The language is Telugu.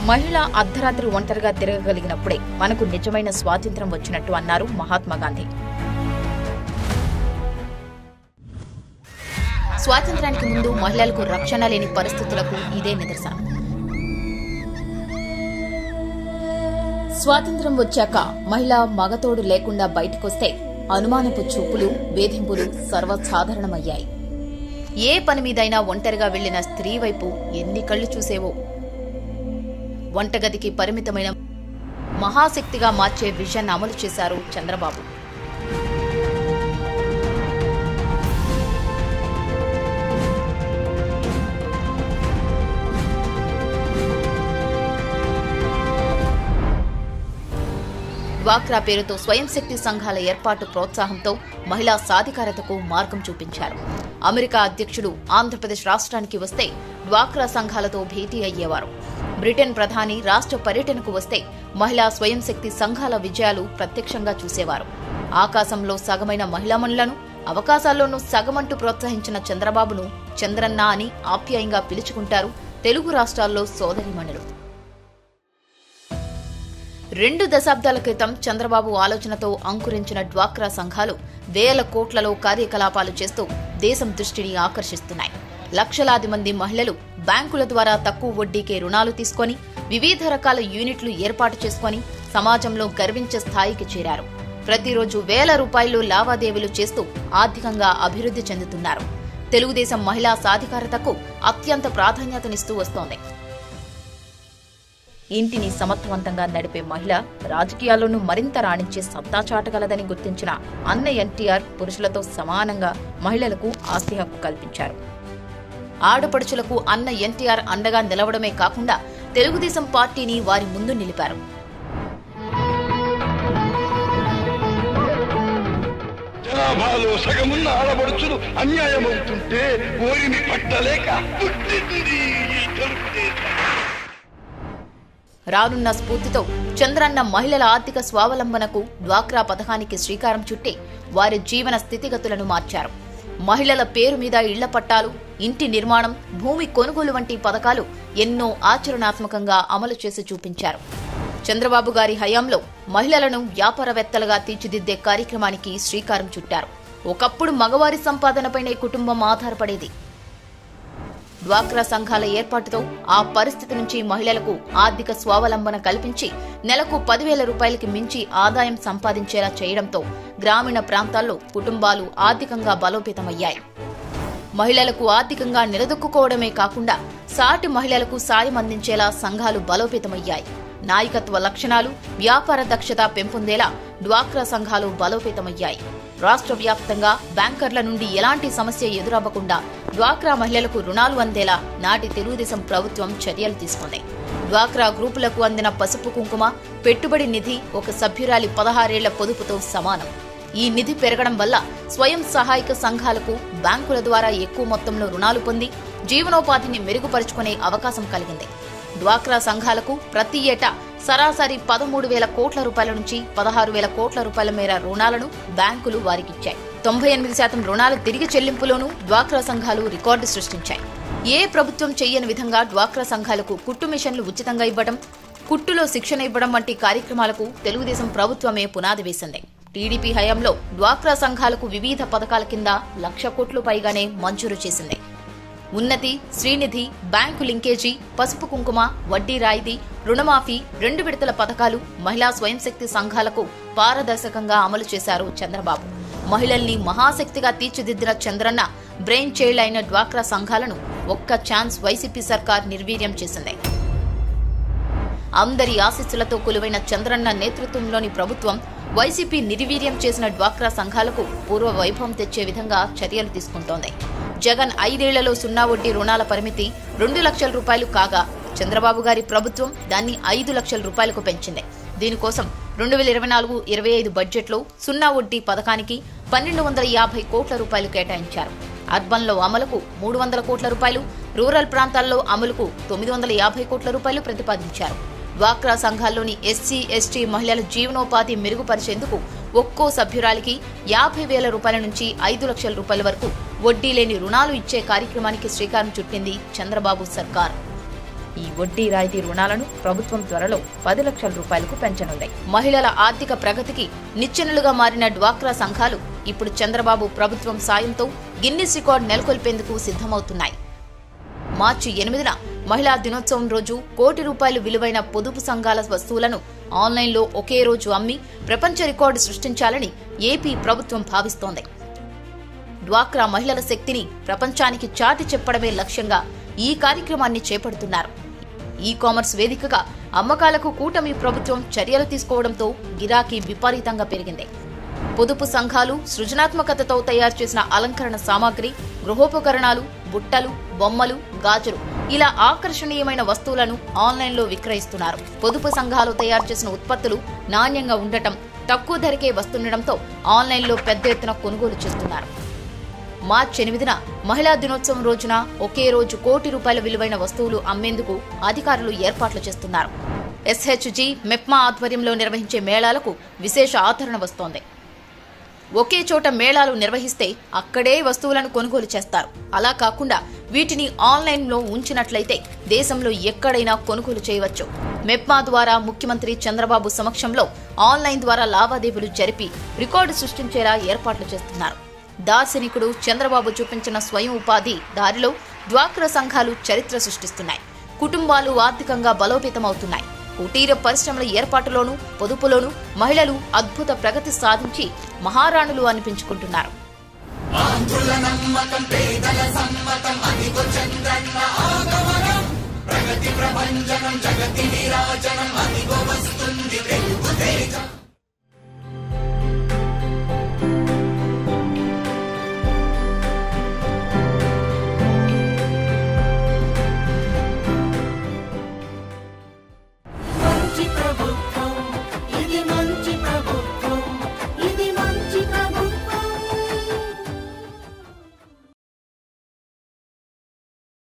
మహిళ అర్ధరాత్రి ఒంటరిగా తిరగగలిగినప్పుడే మనకు నిజమైన స్వాతంత్ర్యం వచ్చినట్టు అన్నారు మహాత్మా గాంధీ. స్వాతంత్ర్యానికి ముందు మహిళలకు రక్షణ లేని పరిస్థితులకు ఇదే నిదర్శనం. స్వాతంత్ర్యం వచ్చాక మహిళ మగతోడు లేకుండా బయటకొస్తే అనుమానపు చూపులు, వేధింపులు సర్వసాధారణమయ్యాయి. ఏ పని మీదైనా ఒంటరిగా వెళ్లిన స్త్రీ వైపు ఎన్ని కళ్లు చూసేవో. వంటగదికి పరిమితమైన మహాశక్తిగా మార్చే విజన్ అమలు చేశారు చంద్రబాబు. డ్వాక్రా పేరుతో స్వయం శక్తి సంఘాల ఏర్పాటు ప్రోత్సాహంతో మహిళా సాధికారతకు మార్గం చూపించారు. అమెరికా అధ్యక్షుడు ఆంధ్రప్రదేశ్ రాష్ట్రానికి వస్తే డ్వాక్రా సంఘాలతో భేటీ అయ్యేవారు. బ్రిటన్ ప్రధాని రాష్ట్ర పర్యటనకు వస్తే మహిళా స్వయం శక్తి సంఘాల విజయాలు ప్రత్యక్షంగా చూసేవారు. ఆకాశంలో సగమైన మహిళామణులను, అవకాశాల్లోనూ సగమంటూ ప్రోత్సహించిన చంద్రబాబును చంద్రన్న అని ఆప్యాయంగా పిలుచుకుంటారు తెలుగు రాష్ట్రాల్లో సోదరీమణులు. 2 దశాబ్దాల క్రితం చంద్రబాబు ఆలోచనతో అంకురించిన డ్వాక్రా సంఘాలు వేల కోట్లలో కార్యకలాపాలు చేస్తూ దేశం దృష్టిని ఆకర్షిస్తున్నాయి. లక్షలాది మంది మహిళలు బ్యాంకుల ద్వారా తక్కువ వడ్డీకే రుణాలు తీసుకొని వివిధ రకాల యూనిట్లు ఏర్పాటు చేసుకుని సమాజంలో గర్వించే స్థాయికి చేరారు. ప్రతిరోజు వేల రూపాయలు లావాదేవీలు చేస్తూ ఆర్థికంగా అభివృద్ధి చెందుతున్నారు. తెలుగుదేశం మహిళా సాధికారతకు అత్యంత ప్రాధాన్యతనిస్తూ వస్తోంది. ఇంటిని సమర్థవంతంగా నడిపే మహిళ రాజకీయాల్లోనూ మరింత రాణించే సత్తా చాటగలదని గుర్తించిన అన్న ఎన్టీఆర్ పురుషులతో సమానంగా మహిళలకు ఆస్తి హక్కు కల్పించారు. ఆడపడుచులకు అన్న ఎన్టీఆర్ అండగా నిలవడమే కాకుండా తెలుగుదేశం పార్టీని వారి ముందు నిలిపారు. జనాభాలో సగమున్న ఆడపడుచులు అన్యాయమవుతుంటే ఓరిని పట్టలేక రానున్న స్ఫూర్తితో చంద్రన్న మహిళల ఆర్థిక స్వావలంబనకు డ్వాక్రా పథకానికి శ్రీకారం చుట్టి వారి జీవన స్థితిగతులను మార్చారు. మహిళల పేరు మీద ఇళ్ల పట్టాలు, ఇంటి నిర్మాణం, భూమి కొనుగోలు వంటి పథకాలు ఎన్నో ఆచరణాత్మకంగా అమలు చేసి చూపించారు. చంద్రబాబు గారి హయాంలో మహిళలను వ్యాపారవేత్తలుగా తీర్చిదిద్దే కార్యక్రమానికి శ్రీకారం చుట్టారు. ఒకప్పుడు మగవారి సంపాదనపైనే కుటుంబం ఆధారపడేది. డ్వాక్రా సంఘాల ఏర్పాటుతో ఆ పరిస్థితి నుంచి మహిళలకు ఆర్థిక స్వావలంబన కల్పించి నెలకు 10,000 రూపాయలకి మించి ఆదాయం సంపాదించేలా చేయడంతో గ్రామీణ ప్రాంతాల్లో కుటుంబాలు ఆర్థికంగా బలోపేతమయ్యాయి. మహిళలకు ఆర్థికంగా నిలదొక్కుకోవడమే కాకుండా సాటి మహిళలకు సాయం అందించేలా సంఘాలు బలోపేతమయ్యాయి. నాయకత్వ లక్షణాలు, వ్యాపార దక్షత పెంపొందేలా డ్వాక్రా సంఘాలు బలోపేతమయ్యాయి. రాష్ట్ర వ్యాప్తంగా బ్యాంకర్ల నుండి ఎలాంటి సమస్య ఎదురవ్వకుండా డ్వాక్రా మహిళలకు రుణాలు అందేలా నాటి తెలుగుదేశం ప్రభుత్వం చర్యలు తీసుకుంది. డ్వాక్రా గ్రూపులకు అందిన పసుపు కుంకుమ పెట్టుబడి నిధి ఒక సభ్యురాలి 16 ఏళ్ల పొదుపుతో సమానం. ఈ నిధి పెరగడం వల్ల స్వయం సహాయక సంఘాలకు బ్యాంకుల ద్వారా ఎక్కువ మొత్తంలో రుణాలు పొంది జీవనోపాధిని మెరుగుపరుచుకునే అవకాశం కలిగింది. డ్వాక్రా సంఘాలకు ప్రతి ఏటా సరాసరి 13,000 కోట్ల రూపాయల నుంచి 16,000 కోట్ల రూపాయల మేర రుణాలను బ్యాంకులు వారికిచ్చాయి. 98% రుణాల తిరిగి చెల్లింపులోనూ డ్వాక్రా సంఘాలు రికార్డు సృష్టించాయి. ఏ ప్రభుత్వం చెయ్యని విధంగా డ్వాక్రా సంఘాలకు కుట్టు మిషన్లు ఉచితంగా ఇవ్వడం, కుట్టులో శిక్షణ ఇవ్వడం వంటి కార్యక్రమాలకు తెలుగుదేశం ప్రభుత్వమే పునాది వేసింది. టీడీపీ హయాంలో డ్వాక్రా సంఘాలకు వివిధ పథకాల కింద 1,00,000 కోట్లు పైగానే మంజూరు చేసింది. ఉన్నతి, శ్రీనిధి, బ్యాంకు లింకేజీ, పసుపు కుంకుమ, వడ్డీ రాయితీ, రుణమాఫీ, 2 విడతల పథకాలు మహిళా స్వయం శక్తి సంఘాలకు పారదర్శకంగా అమలు చేశారు చంద్రబాబు. మహిళల్ని మహాశక్తిగా తీర్చిదిద్దిన చంద్రన్న బ్రెయిన్ చైల్డ్ అయిన డ్వాక్రా సంఘాలను ఒక్క ఛాన్స్ వైసీపీ సర్కార్ నిర్వీర్యం చేసింది. అందరి ఆశీస్సులతో కొలువైన చంద్రన్న నేతృత్వంలోని ప్రభుత్వం వైసీపీ నిర్వీర్యం చేసిన డ్వాక్రా సంఘాలకు పూర్వ వైభవం తెచ్చే విధంగా చర్యలు తీసుకుంటోంది. జగన్ 5 ఏళ్లలో 0 వడ్డీ రుణాల పరిమితి 2 లక్షల రూపాయలు కాగా చంద్రబాబు గారి ప్రభుత్వం దాన్ని 5 లక్షల రూపాయలకు పెంచింది. దీనికోసం 2024-25 బడ్జెట్లో 0 వడ్డీ పథకానికి 1,250 కోట్ల రూపాయలు కేటాయించారు. అర్బన్లో అమలుకు 300 కోట్ల రూపాయలు, రూరల్ ప్రాంతాల్లో అమలుకు 950 కోట్ల రూపాయలు ప్రతిపాదించారు. డ్వాక్రా సంఘాల్లోని ఎస్సీ, ఎస్టీ మహిళల జీవనోపాధి మెరుగుపరిచేందుకు ఒక్కో సభ్యురాలికి 50,000 రూపాయల నుంచి 5 లక్షల రూపాయల వరకు వడ్డీ లేని రుణాలు ఇచ్చే కార్యక్రమానికి శ్రీకారం చుట్టింది చంద్రబాబు సర్కార్. ఈ వడ్డీ రాయితీ రుణాలను ప్రభుత్వం త్వరలో 10 లక్షల రూపాయలకు పెంచనుంది. మహిళల ఆర్థిక ప్రగతికి నిచ్చెనలుగా మారిన డ్వాక్రా సంఘాలు ఇప్పుడు చంద్రబాబు ప్రభుత్వం సాయంతో గిన్నిస్ రికార్డు నెలకొల్పేందుకు సిద్ధమవుతున్నాయి. మార్చి 8న మహిళా దినోత్సవం రోజు ₹1 కోటి విలువైన పొదుపు సంఘాల వస్తువులను ఆన్లైన్లో ఒకే రోజు అమ్మి ప్రపంచ రికార్డు సృష్టించాలని ఏపీ ప్రభుత్వం భావిస్తోంది. డ్వాక్రా మహిళల శక్తిని ప్రపంచానికి చాటి చెప్పడమే లక్ష్యంగా ఈ కార్యక్రమాన్ని చేపడుతున్నారు. ఈ కామర్స్ వేదికగా అమ్మకాలకు కూటమి ప్రభుత్వం చర్యలు తీసుకోవడంతో గిరాకీ విపరీతంగా పెరిగింది. పొదుపు సంఘాలు సృజనాత్మకతతో తయారు చేసిన అలంకరణ సామాగ్రి, గృహోపకరణాలు, బుట్టలు, బొమ్మలు, గాజులు ఇలా ఆకర్షణీయమైన వస్తువులను ఆన్లైన్లో విక్రయిస్తున్నారు. పొదుపు సంఘాలు తయారు చేసిన ఉత్పత్తులు నాణ్యంగా ఉండటం, తక్కువ ధరకే వస్తుండటంతో ఆన్లైన్లో పెద్ద ఎత్తున కొనుగోలు చేస్తున్నారు. మార్చి 8న మహిళా దినోత్సవం రోజున ఒకే రోజు ₹1 కోటి విలువైన వస్తువులు అమ్మేందుకు అధికారులు ఏర్పాట్లు చేస్తున్నారు. SHG, మెప్మా ఆధ్వర్యంలో నిర్వహించే మేళాలకు విశేష ఆదరణ వస్తోంది. ఒకే చోట మేళాలు నిర్వహిస్తే అక్కడే వస్తువులను కొనుగోలు చేస్తారు. అలా కాకుండా వీటిని ఆన్లైన్లో ఉంచినట్లయితే దేశంలో ఎక్కడైనా కొనుగోలు చేయవచ్చు. మెప్మా ద్వారా ముఖ్యమంత్రి చంద్రబాబు సమక్షంలో ఆన్లైన్ ద్వారా లావాదేవీలు జరిపి రికార్డు సృష్టించేలా ఏర్పాట్లు చేస్తున్నారు. దార్శనికుడు చంద్రబాబు చూపించిన స్వయం ఉపాధి దారిలో డ్వాక్రా సంఘాలు చరిత్ర సృష్టిస్తున్నాయి. కుటుంబాలు ఆర్థికంగా బలోపేతమవుతున్నాయి. కుటీర పరిశ్రమల ఏర్పాటులోనూ పొదుపులోనూ మహిళలు అద్భుత ప్రగతి సాధించి మహారాణులు అనిపించుకుంటున్నారు. ప్రగతి ప్రభంజనం జగతి విరాజనం అదిగో వస్తుంది తెలుగు తేజం.